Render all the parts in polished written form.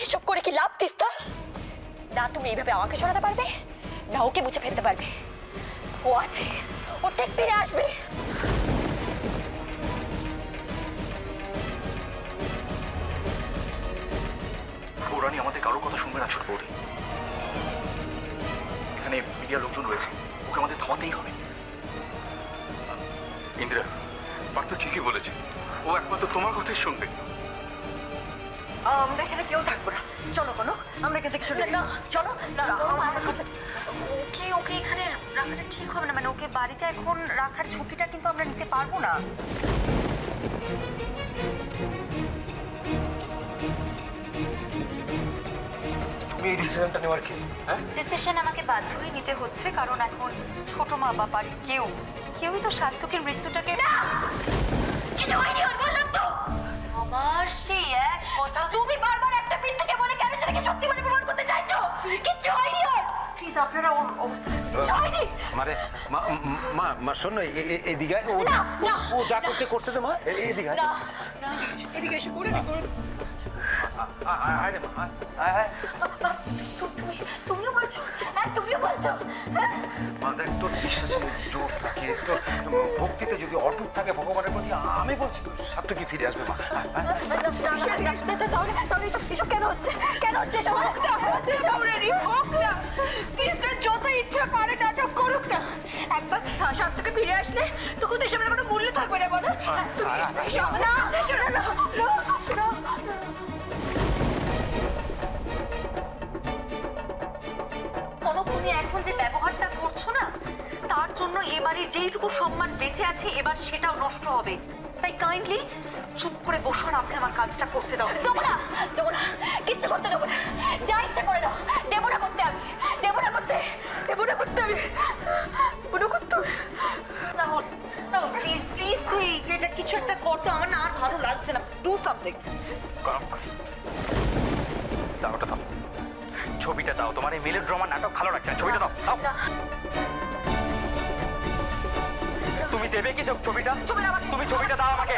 এসব করে কি লাভ তিস্তা? না তুমি এইভাবে আমাকে সরাতে পারবে, না ওকে মুছে ফেলতে পারবে। ও আছে, ও ঠিক ফিরে আসবে। রানী আমাদের কারোর কথা শুনবে না ছোট বৌদি। এখানে মিডিয়ার লোকজন রয়েছে, ওকে আমাদের থামাতেই হবে। ইন্দিরা, পার্থ ঠিকই বলেছে, ও একমাত্র তোমার কথাই শুনবে। আমরা এখানে কেউ থাকবো না, চলো কোনো আমরা এখান থেকে চলে। না চলো ওকে ওকে এখানে রাখাটা ঠিক হবে না, মানে ওকে বাড়িতে এখন রাখার ঝুঁকিটা কিন্তু আমরা নিতে পারবো না। তুমি এই ডিসিশনটা নেওয়ার কি? হ্যাঁ, ডিসিশন আমাকে বাধ্যই নিতে হচ্ছে, কারণ এখন ছোট মা বা বাড়ির কেউই তো সার্থকের মৃত্যুটাকে। কিছু হয়নি ওর, বললাম তো। আবার সেই এক কথা। তুমি বারবার একটা মিথ্যাকে বলে কেন সেটাকে সত্যি বলে প্রমাণ করতে চাইছো? কিচ্ছু হয়নি ওর। প্লিজ আপনারা ওর অবস্থাটা কিচ্ছু হয়নি। মানে মা শোন না, এদিকে ও যা করছে করতে দে মা, এদিকে না না, এদিকে এসে পড়ে আয় রে মা, আয়। তুমিও বলছো? হ্যাঁ তুমিও বলছো? মা দেখ, তোর বিশ্বাসে জোর থাকে, তোর ভক্তিতে যদি অটুট থাকে ভগবানের প্রতি, আমি বলছি তো সার্থকী ফিরে আসবে মা। তাহলে এসব কেন হচ্ছে? কেন হচ্ছে সব? যত ইচ্ছা পারে নাটক করুক না, একবার সার্থকে ফিরে আসলে তখন তো এসবের কোনো মূল্য থাকবে না। বলো তুমি এখন যে ব্যবহারটা করছো না, তার জন্য এবারে যেইটুকু সম্মান বেঁচে আছে এবার সেটাও নষ্ট হবে। তাই কাইন্ডলি চুপ করে বসো আর আমাকে আমার কাজটা করতে দাও। দেবো না, কিচ্ছু করতে দেবো না। যা ইচ্ছা করে দাও, দেবো না করতে আমি, দেবো না করতে আমি, রাহুল প্লিজ প্লিজ তুই এটা কিছু একটা কর তো, আমার না আর ভালো লাগছে না। Do something. দাও ওটা, দাও ছবিটা দাও। তোমার এই মেলোড্রামা নাটক ভালো লাগছে না, ছবিটা দাও। তুমি দেবে কি ছবিটা? তুমি ছবিটা দাও আমাকে।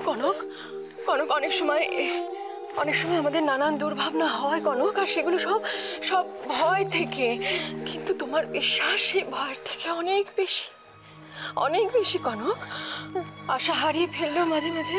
কনক অনেক সময় আমাদের নানান দুর্ভাবনা হয় কনক, আর সেগুলো সব ভয় থেকে। কিন্তু তোমার বিশ্বাস সেই ভয়ের থেকে অনেক বেশি কনক। আশা হারিয়ে ফেললেও মাঝে মাঝে